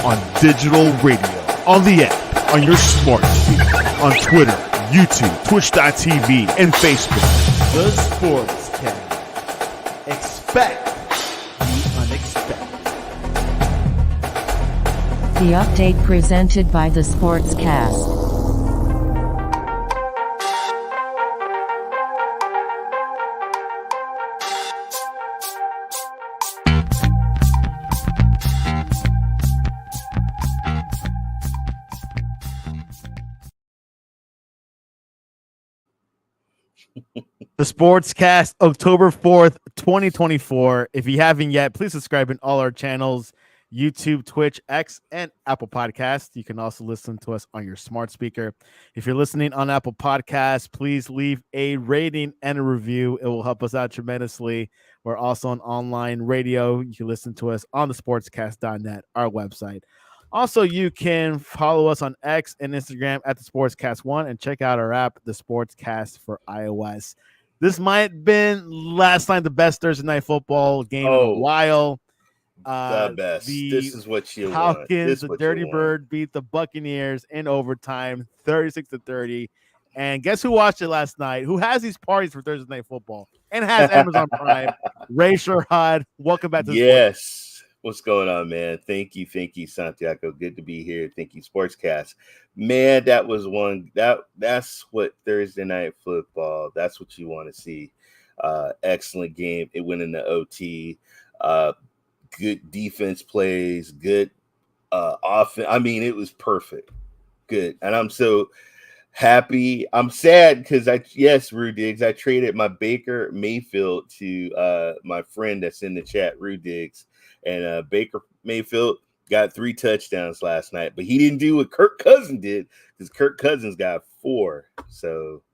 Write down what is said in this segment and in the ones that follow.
on digital radio, on the app, on your smart speaker, on Twitter, YouTube, Twitch.tv, and Facebook. The Sports Cast. Expect the unexpected. The update presented by the Sports Cast. The Sportscast, October 4th, 2024. If you haven't yet, please subscribe in all our channels, YouTube, Twitch, X, and Apple Podcasts. You can also listen to us on your smart speaker. If you're listening on Apple Podcasts, please leave a rating and a review. It will help us out tremendously. We're also on online radio. You can listen to us on the sportscast.net, our website. Also, you can follow us on X and Instagram at the Sportscast1 and check out our app, the Sportscast for iOS. This might have been last night the best Thursday night football game in a while. The best. This is what you Falcons, want. the Dirty Bird beat the Buccaneers in overtime, 36-30. And guess who watched it last night? Who has these parties for Thursday night football and has Amazon Prime? Sherrod. Welcome back to the Yes. What's going on, man? Thank you, Santiago. Good to be here. Thank you, Sportscast. Man, that was one. That's what Thursday night football. That's what you want to see. Excellent game. It went into OT. Good defense plays. Good offense. I mean, it was perfect. Good, and I'm so happy. I'm sad because Rue Diggs. I traded my Baker Mayfield to my friend that's in the chat, Rue Diggs. And Baker Mayfield got 3 touchdowns last night, but he didn't do what Kirk Cousins did because Kirk Cousins got 4. So,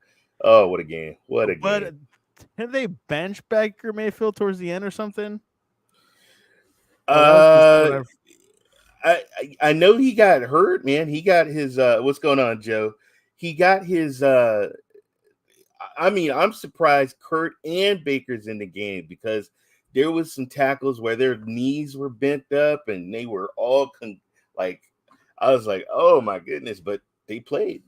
what a game! What a game! But did they bench Baker Mayfield towards the end or something? I know he got hurt, man. He got his what's going on, Joe? He got his I mean, I'm surprised Kurt and Baker's in the game because there was some tackles where their knees were bent up and they were all I was like, oh my goodness, but they played.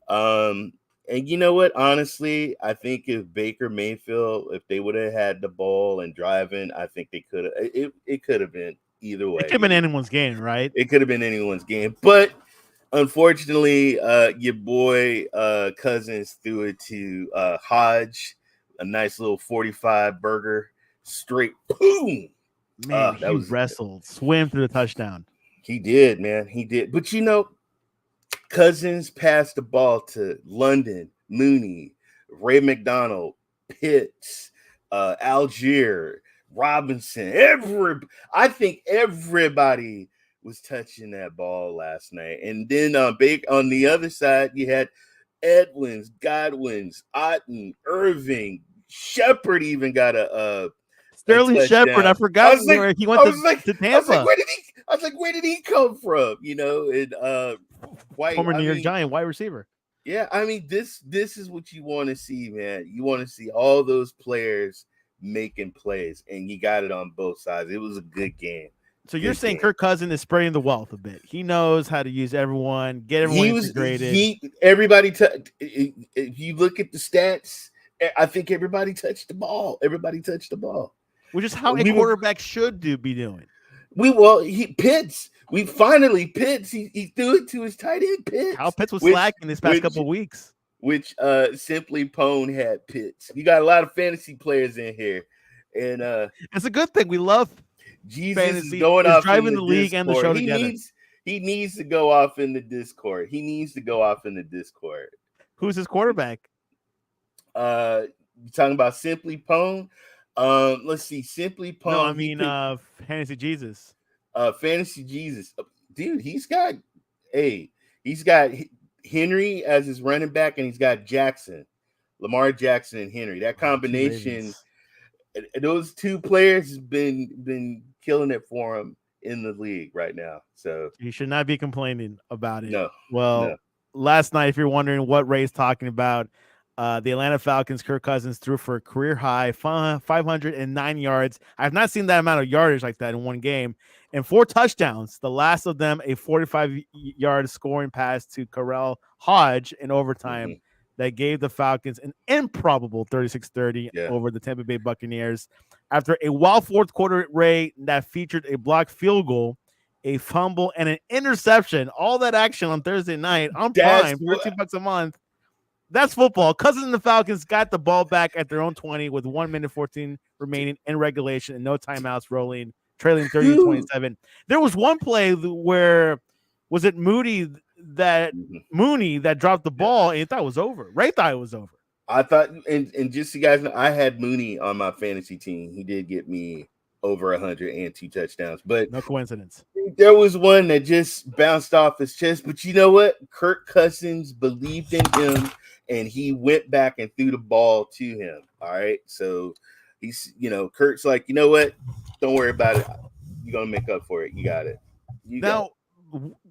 And you know what? Honestly, I think if Baker Mayfield, if they would have had the ball and driving, I think they could have. It could have been either way. It could have been anyone's game, right? It could have been anyone's game, but unfortunately, your boy Cousins threw it to Hodge, a nice little 45 burger. Straight boom. Man, he wrestled, swam through the touchdown. He did, man. He did. But you know, Cousins passed the ball to London, Mooney, Ray McDonald, Pitts, Algier, Robinson. I think everybody was touching that ball last night. And then on the other side, you had Edwins, Godwins, Otten, Irving, Shepard even got a Sterling Shepard, I forgot where he went to Tampa. I was like, where did he come from? You know, and former New York Giant wide receiver. Yeah, I mean, this is what you want to see, man. You want to see all those players making plays, and you got it on both sides. It was a good game. So you're saying Kirk Cousins is spreading the wealth a bit. He knows how to use everyone, get everyone integrated. If you look at the stats, I think everybody touched the ball. Which is how a quarterback should be doing. Pitts. Pitts. He threw it to his tight end, Pitts. How Pitts was slacking this past couple of weeks. Which Simply Pone had Pitts. You got a lot of fantasy players in here. And it's a good thing. We love Jesus fantasy. Is going off driving the league Discord. And the show together. He needs to go off in the Discord. Who's his quarterback? You talking about Simply Pone? Let's see. Simply Pone. No, I mean Fantasy Jesus. Fantasy Jesus. Dude, he's got Henry as his running back, and he's got Lamar Jackson and Henry. That combination, those two players have been killing it for him in the league right now. So you should not be complaining about it. No. Well, last night, if you're wondering what Ray's talking about, The Atlanta Falcons, Kirk Cousins threw for a career high 509 yards. I've not seen that amount of yardage like that in one game, and 4 touchdowns. The last of them, a 45-yard scoring pass to Karel Hodge in overtime Mhm. that gave the Falcons an improbable 36-30 Yeah. over the Tampa Bay Buccaneers. After a wild fourth quarter rate that featured a blocked field goal, a fumble, and an interception. All that action on Thursday night on That's Prime, what 13 bucks a month. That's football. Cousins and the Falcons got the ball back at their own 20 with 1 minute 14 remaining in regulation and no timeouts trailing 30-27. There was one play where was it Mooney that dropped the ball and he thought it was over. Ray thought it was over. I thought, and just so you guys know, I had Mooney on my fantasy team. He did get me over 100 and 2 touchdowns, but no coincidence. There was one that just bounced off his chest. But you know what? Kirk Cousins believed in him, and he went back and threw the ball to him. All right, so he's, Kirk's like, you know what? Don't worry about it. You're gonna make up for it. You got it.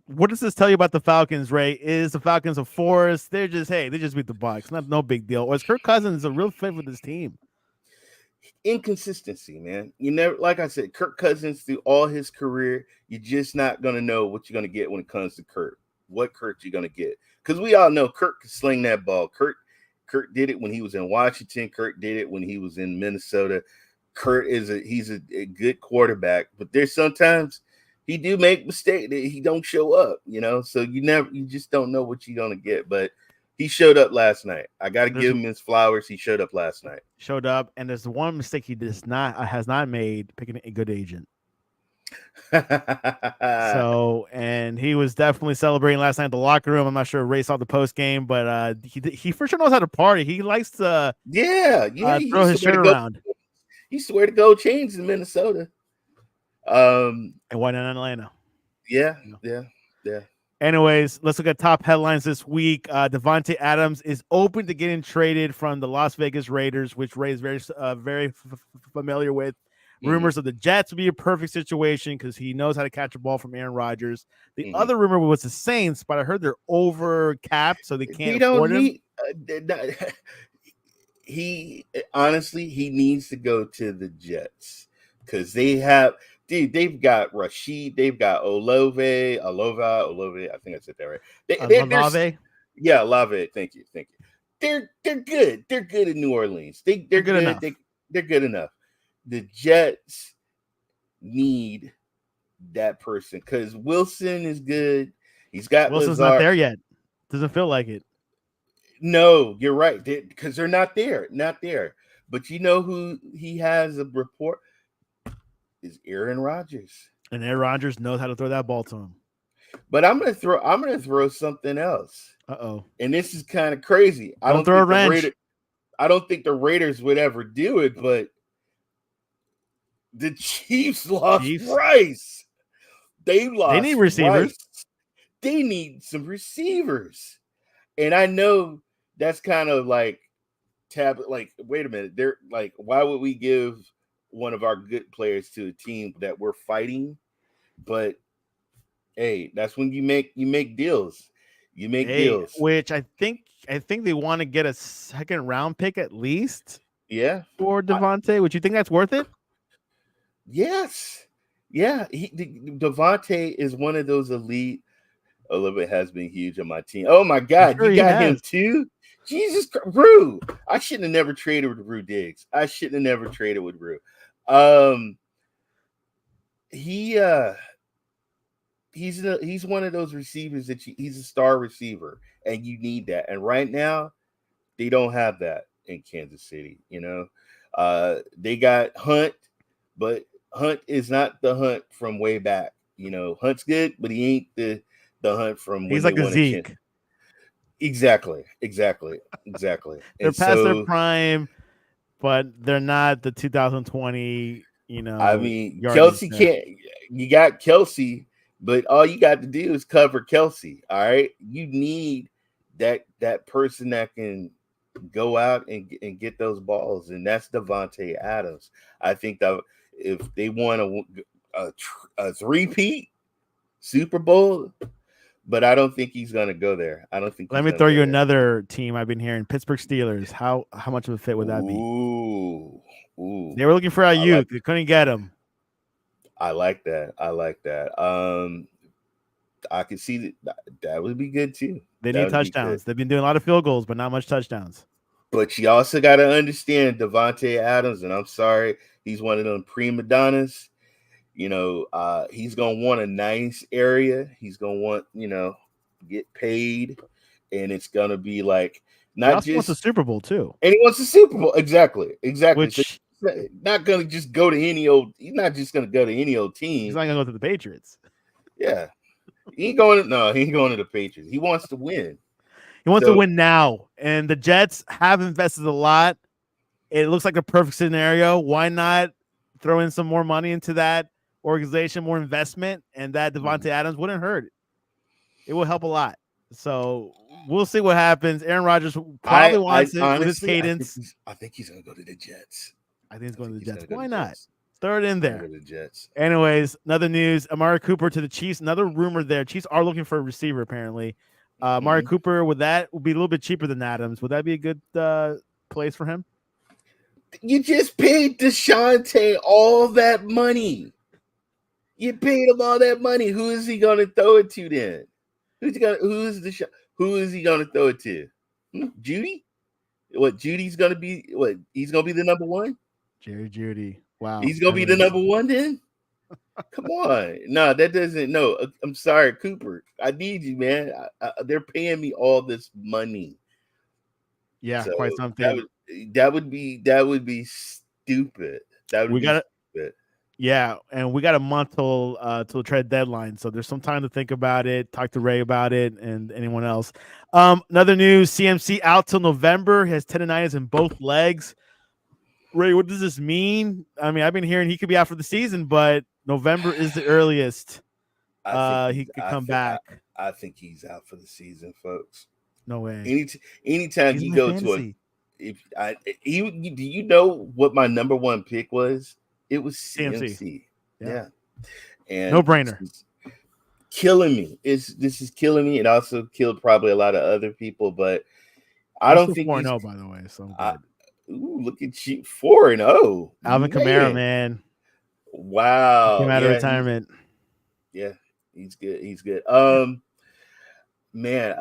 What does this tell you about the Falcons, Ray? Is the Falcons a force? They just beat the Bucs. No big deal. Or is Kirk Cousins a real fit with this team? Inconsistency, man. You never, like I said, Kirk Cousins through all his career, you're just not gonna know what you're gonna get when it comes to Kirk. What Kirk you're gonna get? Because we all know Kirk can sling that ball. Kirk did it when he was in Washington. Kirk did it when he was in Minnesota. Kirk he's a good quarterback, but there's sometimes he do make mistakes that he don't show up. So you just don't know what you're gonna get. But he showed up last night. I got to give him his flowers. He showed up last night. Showed up, and there's one mistake he has not made, picking a good agent. And he was definitely celebrating last night in the locker room. I'm not sure Ray saw the post game, but he for sure knows how to party. He likes to throw his shirt around. He used to wear the gold chains in Minnesota. And why not in Atlanta? Yeah. Anyways, let's look at top headlines this week. Davante Adams is open to getting traded from the Las Vegas Raiders, which Ray is very familiar with. Rumors of the Jets would be a perfect situation because he knows how to catch a ball from Aaron Rodgers. The other rumor was the Saints, but I heard they're over capped, so they can't afford him. He honestly, he needs to go to the Jets because they've got Rashid, they've got Olave. I think I said that right. Olave? Yeah, Olave. Thank you. They're good. They're good in New Orleans. They're good enough. They're good enough. The Jets need that person because Wilson is good. He's got Wilson's Lazard. Not there yet. Doesn't feel like it. No, you're right. Because they're not there. Not there. But you know who he has a report is Aaron Rodgers. And Aaron Rodgers knows how to throw that ball to him. But I'm gonna throw something else. Uh-oh. And this is kind of crazy. I don't think the Raiders would ever do it, but the Chiefs lost Bryce. They need receivers. Bryce. They need some receivers. And I know that's kind of like wait a minute. They're like, why would we give one of our good players to a team that we're fighting? But hey, that's when you make deals. You make deals. Which I think they want to get a second round pick at least. Yeah. For Davante. Would you think that's worth it? Yes. Yeah. Davante is one of those elite. Olivia has been huge on my team. Oh my God, you got him too? Jesus Christ, Rue. I shouldn't have never traded with Rue Diggs. I shouldn't have never traded with Rue. He's one of those receivers that he's a star receiver, and you need that. And right now, they don't have that in Kansas City. They got Hunt, but Hunt is not the Hunt from way back. Hunt's good, but he ain't the Hunt from. He's like a Zeke. Exactly. They're past their prime, but they're not the 2020. I mean, Kelsey can't. You got Kelsey, but all you got to do is cover Kelsey. All right, you need that person that can go out and get those balls, and that's Davante Adams. I think that if they want a three-peat Super Bowl, but I don't think he's gonna go there. I don't think Let he's me gonna throw go you there. another team I've been hearing: Pittsburgh Steelers. How much of a fit would that be? Ooh, ooh. They were looking for our I like youth. They couldn't get him. I like that. I like that. I could see that would be good too. They That need would be good. touchdowns. They've been doing a lot of field goals, but not much touchdowns. But you also got to understand Devontae Adams, and I'm sorry, he's one of them prima donnas. He's gonna want a nice area. He's gonna want, get paid, and it's gonna be like He not also wants a just. Super Bowl too, And he wants a Super Bowl. Exactly. So which he's not gonna just go to any old. He's not just gonna go to any old he's team. not going to go to the Patriots. Yeah, he ain't going. No, he ain't going to the Patriots. He wants to win. He wants to So win now, and the Jets have invested a lot. It looks like a perfect scenario. Why not throw in some more money into that organization, more investment, and that Devontae Adams wouldn't hurt. It will help a lot. So we'll see what happens. Aaron Rodgers probably I wants it with his honestly, cadence. I think he's gonna go to the Jets. I think he's going to the He's Jets. gonna go Why to the not? Jets. Throw it in He's gonna there. go to the Jets. Anyways, another news: Amari Cooper to the Chiefs. Another rumor there. Chiefs are looking for a receiver apparently. Amari Cooper would be a little bit cheaper than Adams. Would that be a good place for him? You just paid Deshaunte all that money. You paid him all that money. Who is he gonna throw it to then? Who is he gonna throw it to? Judy? What Judy's gonna be? What he's gonna be the number one? Jerry Judy. Wow. He's gonna be the number one then? Come on. No, that doesn't. No, I'm sorry, Cooper. I need you, man. They're paying me all this money. Yeah, So quite something. That would be stupid. That would be stupid. Yeah, and we got a month till the trade deadline, so there's some time to think about it. Talk to Ray about it, and anyone else. Another news: CMC out till November. He has tendonitis in both legs. Ray, what does this mean? I mean, I've been hearing he could be out for the season, but November is the earliest he could come back. I think he's out for the season, folks. No way. Anytime you go fantasy. Do you know what my number one pick was? It was CMC. Yeah. And no brainer. Killing me. This is killing me. It also killed probably a lot of other people, but I don't think 4-0, by the way. So ooh, look at you, 4-0. Alvin Kamara, man. Wow. Came out of retirement. He's good. He's good. Man,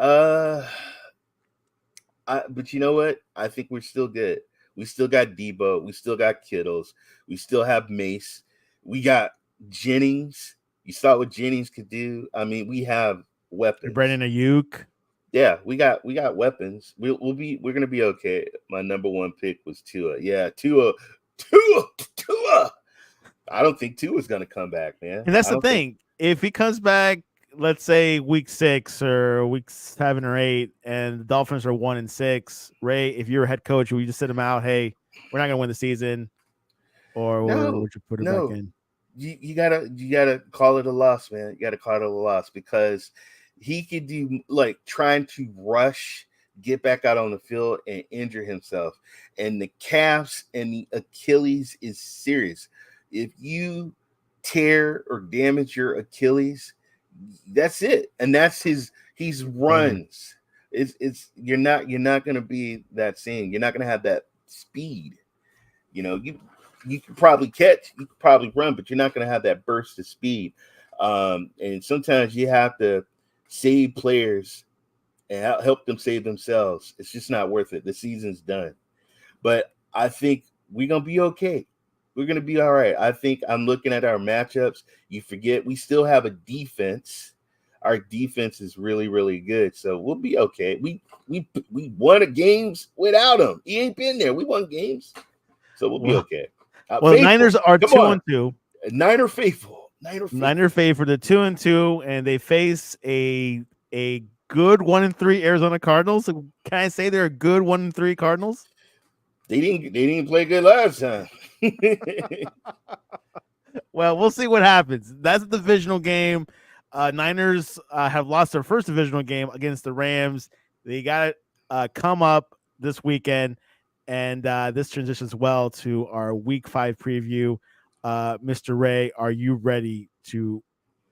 but you know what? I think we're still good. We still got Debo. We still got Kittles. We still have Mace. We got Jennings. You saw what Jennings could do. I mean, we have weapons. Brandon Ayuk. Yeah, we got weapons. We're gonna be okay. My number one pick was Tua. Yeah, Tua. I don't think Tua's gonna come back, man. And that's the thing. If he comes back, let's say week 6 or week 7 or 8, and the Dolphins are 1-6, Ray, if you're a head coach, will you just sit him out? Hey, we're not gonna win the season, or would you put it back in? You gotta call it a loss, man. You gotta call it a loss because he could do like trying to rush, get back out on the field and injure himself. And the calves and the Achilles is serious. If you tear or damage your Achilles, that's it. And that's he's runs. It's you're not gonna be that same. You're not gonna have that speed. You can probably catch, you can probably run, but you're not gonna have that burst of speed. And sometimes you have to save players and help them save themselves. It's just not worth it. The season's done. But I think we're gonna be okay. We're going to be all right. I think I'm looking at our matchups. You forget we still have a defense. Our defense is really, really good. So we'll be okay. We won games without him. He ain't been there. We won games. So we'll be okay. Well, Niners are 2-2. Niner faithful. Niner faithful. They're 2-2, and they face a good 1-3 Arizona Cardinals. Can I say they're a good 1-3 Cardinals? They didn't play good last time. Well, we'll see what happens. That's a divisional game. Niners have lost their first divisional game against the Rams. They got to come up this weekend, and this transitions well to our Week 5 preview. Mr. Ray, are you ready to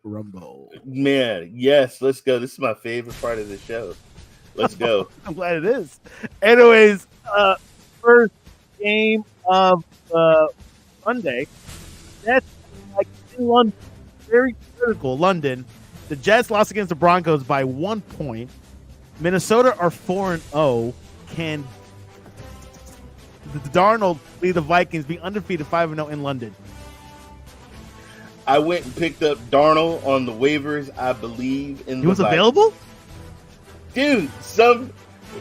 Rumble. Man, yes, let's go. This is my favorite part of the show. Let's go. I'm glad it is. Anyways, first game of Monday. That's like in London, very critical. London. The Jets lost against the Broncos by 1 point. Minnesota are 4-0. Can the Darnold lead the Vikings be undefeated 5-0 in London? I went and picked up Darnold on the waivers. I believe in He was Vikings. available? Dude, some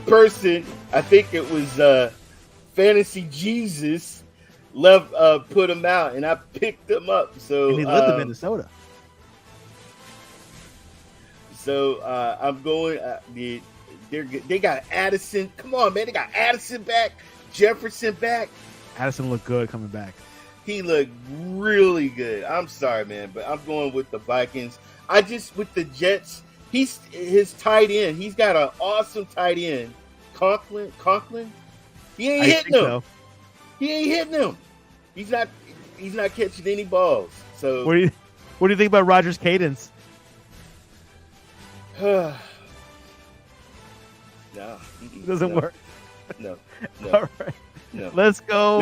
person, I think it was Fantasy Jesus, put him out, and I picked him up. So And he led to Minnesota. So I'm going. They got Addison. Come on, man. They got Addison back. Jefferson back. Addison looked good coming back. He looked really good. I'm sorry, man, but I'm going with the Vikings. With the Jets, his tight end. He's got an awesome tight end. Conklin. He ain't hitting him. So. He ain't hitting him. He's not catching any balls. So What do you think about Rodgers' cadence? No. It doesn't work. No. All right. No. Let's go.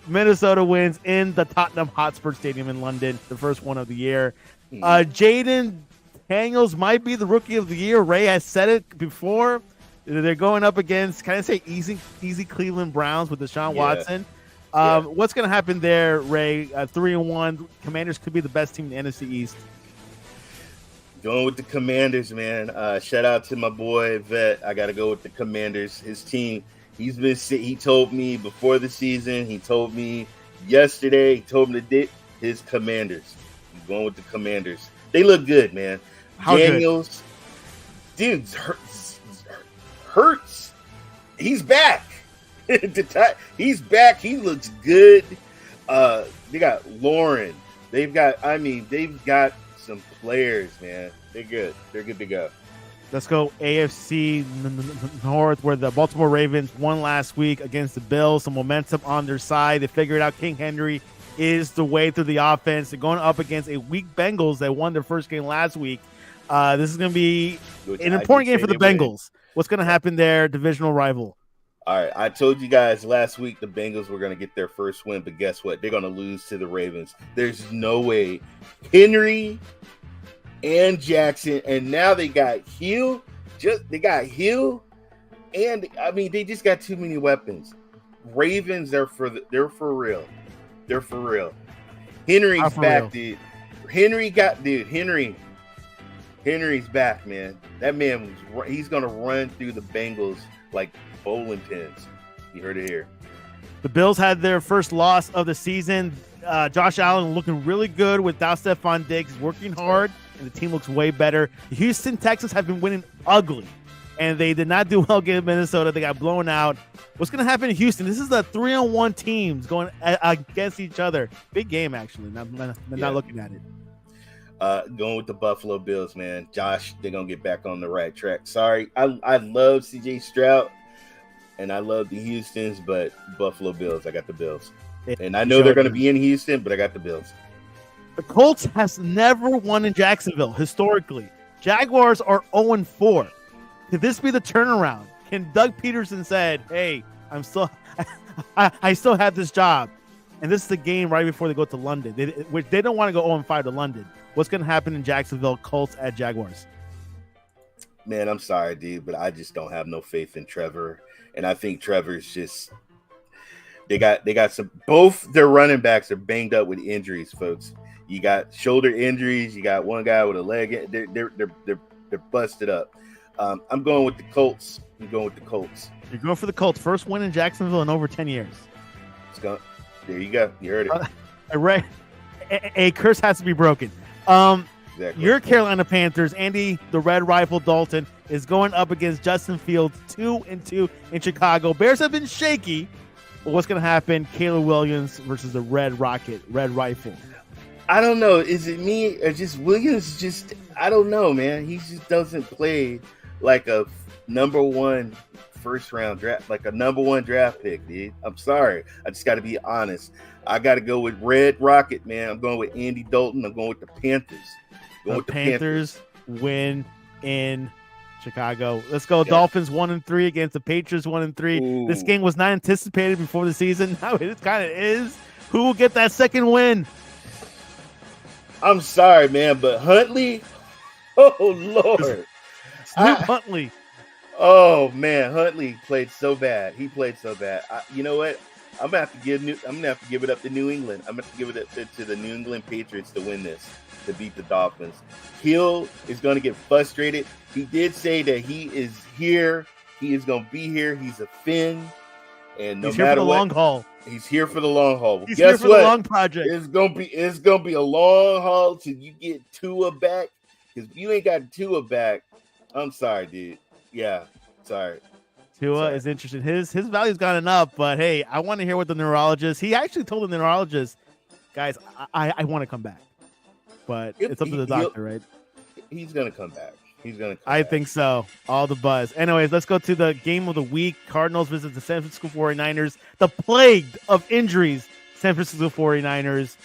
Minnesota wins in the Tottenham Hotspur Stadium in London, the first one of the year. Jaden Daniels might be the rookie of the year. Ray has said it before. They're going up against, can I say, easy Cleveland Browns with Deshaun Watson. What's going to happen there, Ray? 3-1. Commanders could be the best team in the NFC East. Going with the Commanders, man. Shout out to my boy Vet. I got to go with the Commanders. His team, he told me before the season, he told me yesterday, he told me today, his Commanders. He's going with the Commanders. They look good, man. How Daniels, good? Dude, hurts. He's back. He's back. He looks good. They got Lauren. They've got some players, man. They're good. They're good to go. Let's go AFC North, where the Baltimore Ravens won last week against the Bills. Some momentum on their side. They figured out King Henry is the way through the offense. They're going up against a weak Bengals that won their first game last week. This is going to be an important game for the Bengals. What's going to happen there? Divisional rival. All right, I told you guys last week the Bengals were going to get their first win, but guess what? They're going to lose to the Ravens. There's no way. Henry and Jackson, and now they got Hill. And they just got too many weapons. Ravens, they're for real. They're for real. Henry's back, dude. Henry's back, man. That man he's going to run through the Bengals like bowling pins. You heard it here. The Bills had their first loss of the season. Josh Allen looking really good without Stephon Diggs, working hard, and the team looks way better. The Houston Texans have been winning ugly, and they did not do well against Minnesota. They got blown out. What's going to happen in Houston? This is the 3-1 teams going against each other. Big game, actually. Not looking at it. Going with the Buffalo Bills, man. Josh, they're going to get back on the right track. Sorry, I love C.J. Stroud, and I love the Houstons, but Buffalo Bills, I got the Bills. And I know they're going to be in Houston, but I got the Bills. The Colts has never won in Jacksonville, historically. Jaguars are 0-4. Could this be the turnaround? Can Doug Peterson said, hey, I still have this job. And this is the game right before they go to London. They don't want to go 0-5 to London. What's going to happen in Jacksonville? Colts at Jaguars. Man, I'm sorry, dude, but I just don't have no faith in Trevor. And I think Trevor's just they got some. Both their running backs are banged up with injuries, folks. You got shoulder injuries. You got one guy with a leg. They're busted up. I'm going with the Colts. You're going for the Colts. First win in Jacksonville in over 10 years. There you go. You heard it. A curse has to be broken. Exactly. Your Carolina Panthers, Andy the Red Rifle Dalton, is going up against Justin Fields, 2-2 in Chicago. Bears have been shaky, but what's going to happen? Caleb Williams versus the Red Rifle. I don't know. Is it me or just Williams? I don't know, man. He just doesn't play like a number one first round draft, like a number 1 draft pick, dude. I'm sorry. I just got to be honest. I got to go with Red Rocket, man. I'm going with Andy Dalton. I'm going with the Panthers. The Panthers win in Chicago. Let's go. Yep. Dolphins 1-3 against the Patriots 1-3. Ooh. This game was not anticipated before the season. Now it kind of is. Who will get that second win? I'm sorry, man, but Huntley. Oh Lord, Huntley. Oh man, Huntley played so bad. He played so bad. You know what? I'm gonna have to give it up to New England. I'm gonna have to give it up to the New England Patriots to win this, to beat the Dolphins. Hill is gonna get frustrated. He did say that he is here. He is gonna be here. He's a Finn, and no matter what, long haul. He's here for the long haul. Well, guess what? The long project. It's gonna be a long haul till you get Tua back. Because if you ain't got Tua back, I'm sorry, dude. Yeah, sorry. Tua is interested. His value's gone up, but hey, I want to hear what the neurologist. He actually told the neurologist, guys, I want to come back, but it's up to the doctor, right? He's gonna come back. I think so. All the buzz. Anyways, let's go to the game of the week. Cardinals visit the San Francisco 49ers. The plagued of injuries, San Francisco 49ers.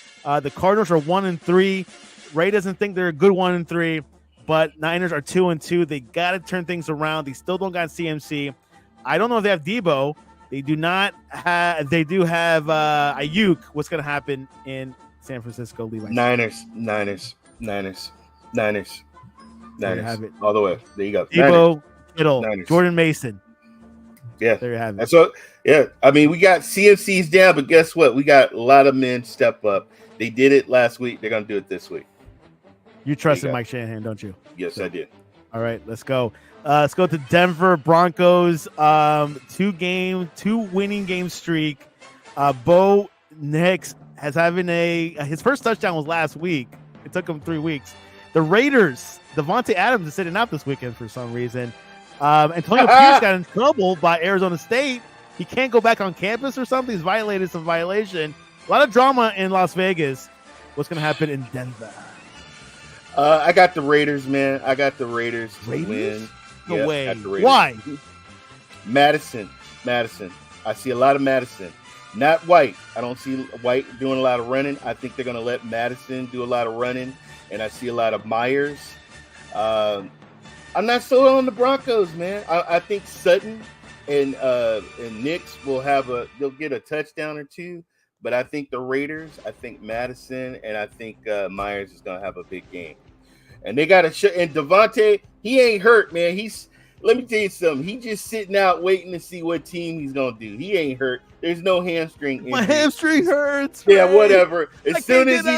The Cardinals are 1-3. Ray doesn't think they're a good 1-3, but Niners are 2-2. They got to turn things around. They still don't got CMC. I don't know if they have Debo. They do not have. They do have Ayuk. What's going to happen in San Francisco? Levi? Niners. There you have it. All the way. There you go. Debo, Kittle, Jordan Mason. Yeah. There you have it. And so, yeah, I mean, we got CMC's down, but guess what? We got a lot of men step up. They did it last week. They're going to do it this week. You trust in Mike Shanahan, don't you? Yes, I did. All right, let's go. Let's go to Denver Broncos. 2 winning game streak. Bo Nix has having his first touchdown was last week. It took him 3 weeks. The Raiders, Devontae Adams is sitting out this weekend for some reason. Antonio Pierce got in trouble by Arizona State. He can't go back on campus or something. He's violated some violation. A lot of drama in Las Vegas. What's going to happen in Denver? I got the Raiders, man. I got the Raiders to win. No way. Why? Madison. I see a lot of Madison. Not White. I don't see White doing a lot of running. I think they're going to let Madison do a lot of running. And I see a lot of Myers. I'm not sold on the Broncos, man. I think Sutton and Knicks they'll get a touchdown or two. But I think the Raiders, I think Madison, and I think Myers is going to have a big game. And they got to and Devontae, he ain't hurt, man. Let me tell you something. He just sitting out waiting to see what team he's going to do. He ain't hurt. There's no hamstring injury. My hamstring hurts. Yeah, right? Whatever. As soon as he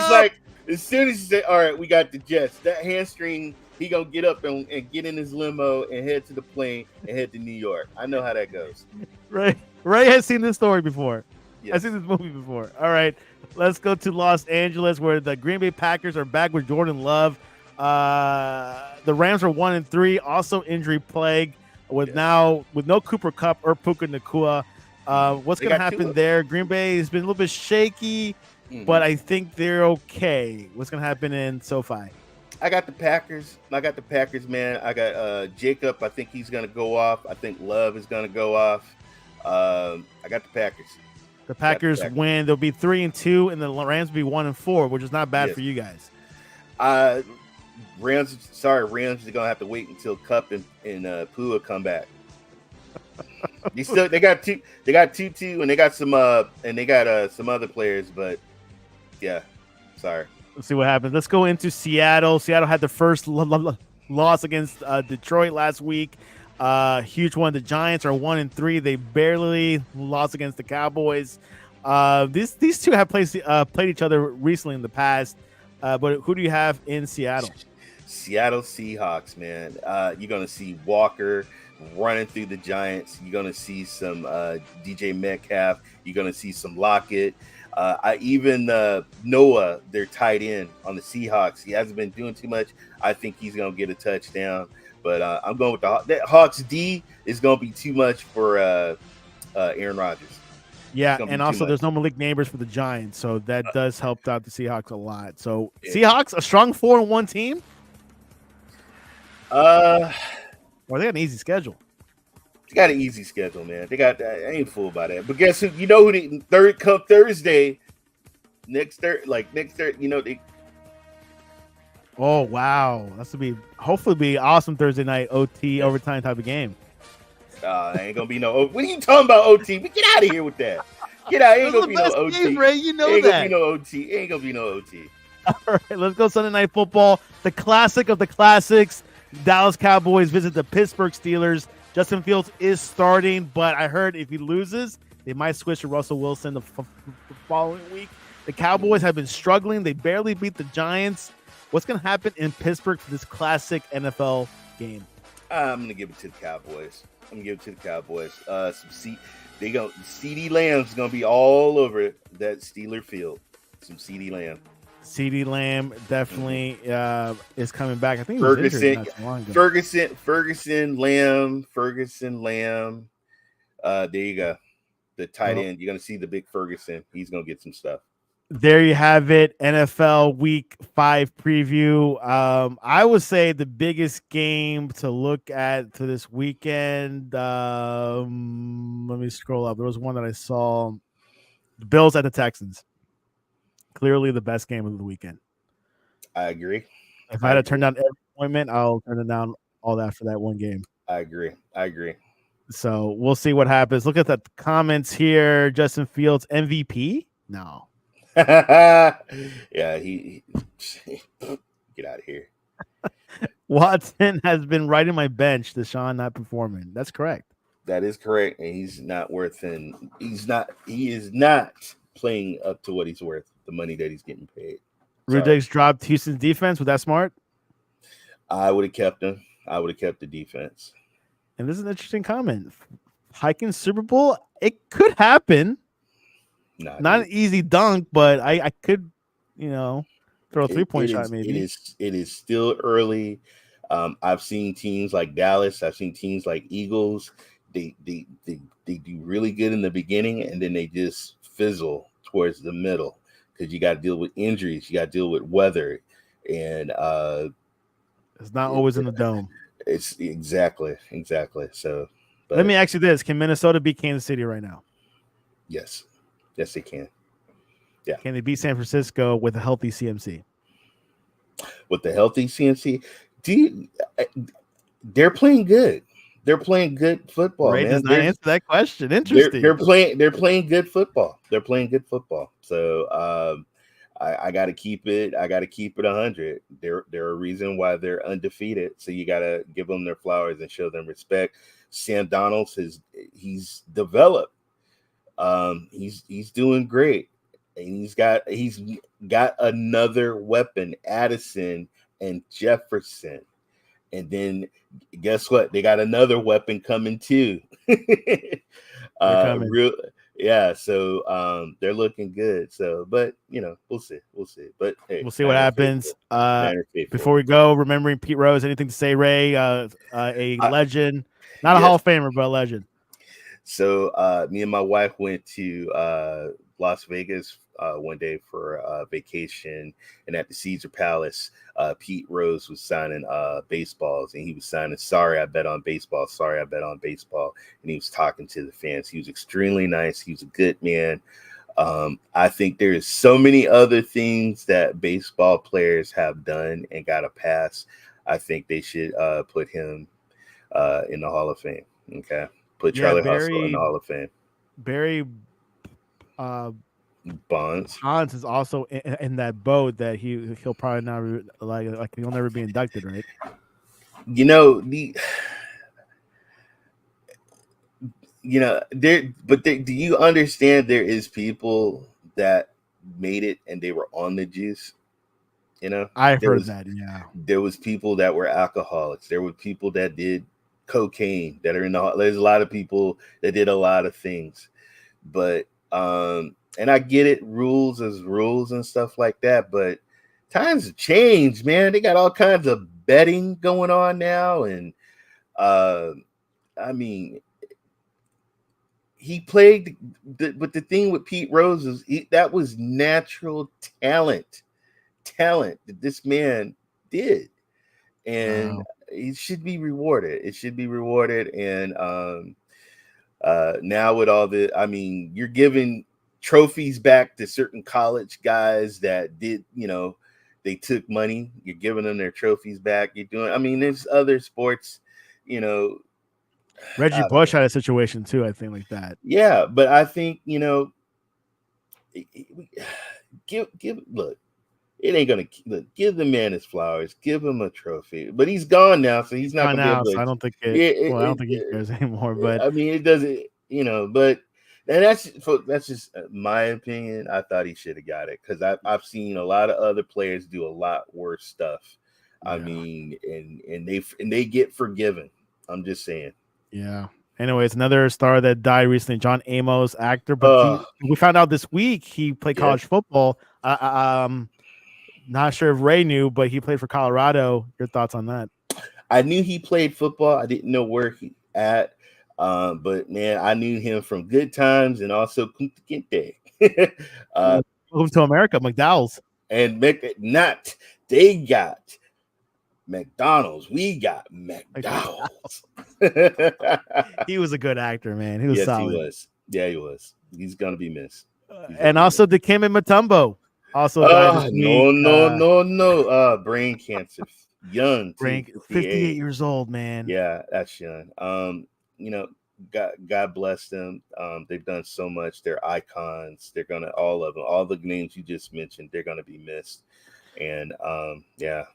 said, all right, we got the Jets, that hamstring, he going to get up and get in his limo and head to the plane and head to New York. I know how that goes. Right. Ray has seen this story before. Yes. I've seen this movie before. All right, let's go to Los Angeles, where the Green Bay Packers are back with Jordan Love. The Rams are 1-3, also injury plague with no Cooper Kupp or Puka Nacua. What's going to happen there? Green Bay has been a little bit shaky, but I think they're okay. What's going to happen in SoFi? I got the Packers, man. I got Jacob. I think he's going to go off. I think Love is going to go off. I got the Packers. The Packers win. They'll be 3-2, and the Rams will be 1-4, which is not bad for you guys. Rams are gonna have to wait until Kupp and Pua come back. They got Tutu, and they got some other players, but yeah, sorry. Let's see what happens. Let's go into Seattle. Seattle had the first loss against Detroit last week. Huge one. The Giants are 1-3. They barely lost against the Cowboys. These two have played each other recently in the past. But who do you have in Seattle? Seattle Seahawks, man. You're gonna see Walker running through the Giants. You're gonna see some DJ Metcalf. You're gonna see some Lockett. Noah, their tight end on the Seahawks. He hasn't been doing too much. I think he's gonna get a touchdown. But I'm going with that Hawks D is going to be too much for Aaron Rodgers. Yeah, and also there's no Malik Neighbors for the Giants, so that does help out the Seahawks a lot. So Seahawks, a strong 4-1 team? Or they got an easy schedule. They got an easy schedule, man. They got that. I ain't fooled by that. But guess who? You know who? Come Thursday, next Thursday. You know they. Oh wow, that's to be hopefully be awesome Thursday night OT overtime type of game. Ain't gonna be no. What are you talking about OT? Get out of here with that. Get out. Ain't gonna be no OT. Game, Ray, you know ain't that. Gonna be no OT. Ain't gonna be no OT. All right, let's go Sunday Night Football. The classic of the classics. Dallas Cowboys visit the Pittsburgh Steelers. Justin Fields is starting, but I heard if he loses, they might switch to Russell Wilson the following week. The Cowboys have been struggling. They barely beat the Giants. What's going to happen in Pittsburgh for this classic NFL game? I'm going to give it to the Cowboys. CeeDee Lamb's going to be all over that Steeler field. Some CeeDee Lamb. CeeDee Lamb definitely is coming back. I think he was injured not too long ago. Ferguson, Lamb. There you go. The tight end. You're going to see the big Ferguson. He's going to get some stuff. There you have it. NFL Week 5 preview. I would say the biggest game to look at for this weekend. Let me scroll up. There was one that I saw. The Bills at the Texans. Clearly the best game of the weekend. I agree. If I had to turn down every appointment, I'll turn it down all that for that one game. I agree. So we'll see what happens. Look at the comments here. Justin Fields MVP? No. Yeah, he get out of here. Watson has been right in my bench. Deshaun not performing. That's correct. That is correct, and he's not worth. And he is not playing up to what he's worth. The money that he's getting paid. Rudick's dropped Houston's defense. Was that smart? I would have kept him. I would have kept the defense. And this is an interesting comment. Hiking Super Bowl, it could happen. Not an easy dunk, but I could, throw a 3-point shot maybe. It is still early. I've seen teams like Dallas. I've seen teams like Eagles. They do really good in the beginning, and then they just fizzle towards the middle because you got to deal with injuries. You got to deal with weather, and it's not always in the dome. It's exactly. So, let me ask you this: can Minnesota beat Kansas City right now? Yes, they can. Yeah. Can they beat San Francisco with a healthy CMC? With the healthy CMC, they're playing good. They're playing good football. Ray man. does not answer that question. Interesting. They're playing good football. So I got to keep it. I got to keep it 100. They're a reason why they're undefeated. So you got to give them their flowers and show them respect. Sam Donald he's developed. He's doing great, and he's got another weapon, Addison and Jefferson. And then guess what? They got another weapon coming too. So they're looking good. So, but we'll see. But hey, we'll see what happens. Before we go, remembering Pete Rose, anything to say, Ray? A legend, not a Hall of Famer, but a legend. So me and my wife went to Las Vegas one day for vacation, and at the Caesar Palace, Pete Rose was signing baseballs, and he was signing "Sorry, I bet on baseball. Sorry, I bet on baseball." And he was talking to the fans. He was extremely nice. He was a good man. I think there is so many other things that baseball players have done and got a pass. I think they should put him in the Hall of Fame. Okay. Put Charlie Hustle in the Hall of Fame. Barry Bonds is also in that boat that he'll probably not like he'll never be inducted, right? Do you understand there is people that made it and they were on the juice? I heard that. Yeah, there was people that were alcoholics. There were people that did cocaine that are there's a lot of people that did a lot of things, but and I get it, rules is rules and stuff like that, but times have changed, man. They got all kinds of betting going on now, and I mean, he played but the thing with Pete Rose is that was natural talent that this man did. And It should be rewarded. It should be rewarded. And now with all the, I mean, you're giving trophies back to certain college guys that did, they took money. You're giving them their trophies back. You're doing, I mean, there's other sports, Reggie Bush had a situation too, I think, like that. Yeah, but I think, look, it ain't gonna give the man his flowers, give him a trophy. But he's gone now, so he's not gonna be able to. So I don't think I don't think he cares anymore. But I mean, it doesn't, but. And that's just my opinion. I thought he should have got it because I've seen a lot of other players do a lot worse stuff. Yeah. I mean, and they get forgiven. I'm just saying. Yeah. Anyways, another star that died recently, John Amos, actor. But we found out this week he played college football. Not sure if Ray knew, but he played for Colorado. Your thoughts on that? I knew he played football. I didn't know where he at. But man, I knew him from Good Times and also Kunta Kinte. Moved to America, McDowell's. And they got McDonald's. We got McDowell's. He was a good actor, man. He was solid. He was. Yeah, he was. He's gonna be missed. And also Dikembe Mutombo. Also died this week. No. Brain cancer. Young. 58 years old, man. Yeah, that's young. God bless them. They've done so much. They're icons. They're gonna, all of them, all the names you just mentioned, they're gonna be missed. And yeah,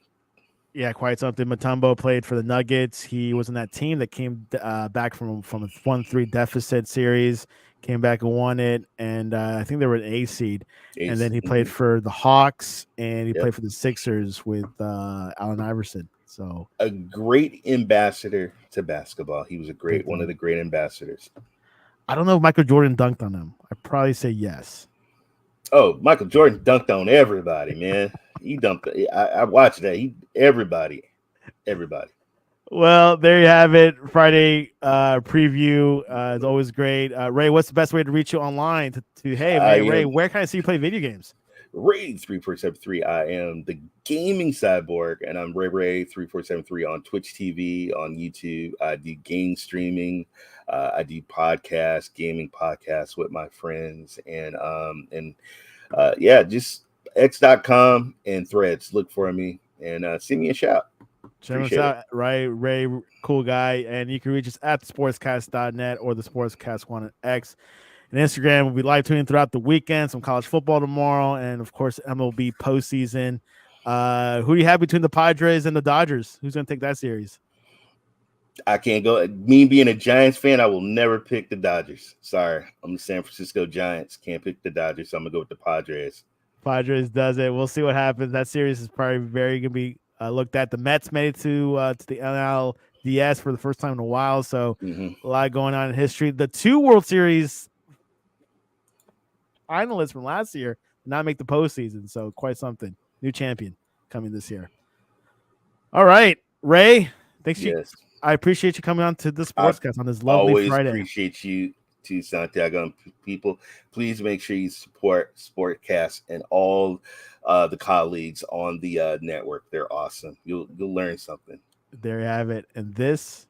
quite something. Mutombo played for the Nuggets. He was in that team that came back from a 1-3 deficit series, came back and won it, and I think they were an A seed. And then he played for the Hawks, and he played for the Sixers with Allen Iverson. So a great ambassador to basketball. He was one of the great ambassadors. I don't know if Michael Jordan dunked on him. I'd probably say yes. Oh, Michael Jordan dunked on everybody, man. He dunked. I watched that. Everybody. Well, there you have it. Friday preview is always great. Ray, what's the best way to reach you online? Ray, where can I see you play video games? Ray3473. I am the gaming cyborg, and I'm Ray3473 on Twitch TV, on YouTube. I do game streaming. I do gaming podcasts with my friends, and just x.com and Threads. Look for me and send me a shout. Check us out, right? Ray, cool guy, and you can reach us at sportscast.net or the Sportscast1 on X. And Instagram will be live tuning throughout the weekend. Some college football tomorrow, and of course MLB postseason. Who do you have between the Padres and the Dodgers? Who's going to take that series? I can't go. Me being a Giants fan, I will never pick the Dodgers. Sorry, I'm the San Francisco Giants. Can't pick the Dodgers, so I'm gonna go with the Padres. Padres does it. We'll see what happens. That series is probably very gonna be looked at. The Mets made it to the NLDS for the first time in a while, so a lot going on in history. The 2 World Series finalists from last year did not make the postseason, so quite something. New champion coming this year. All right, Ray, thanks. Yes. I appreciate you coming on to the Sportscast on this lovely Friday. Always appreciate you too, Santiago. And people, please make sure you support Sportcast and all the colleagues on the network. They're awesome. You'll learn something. There you have it. And this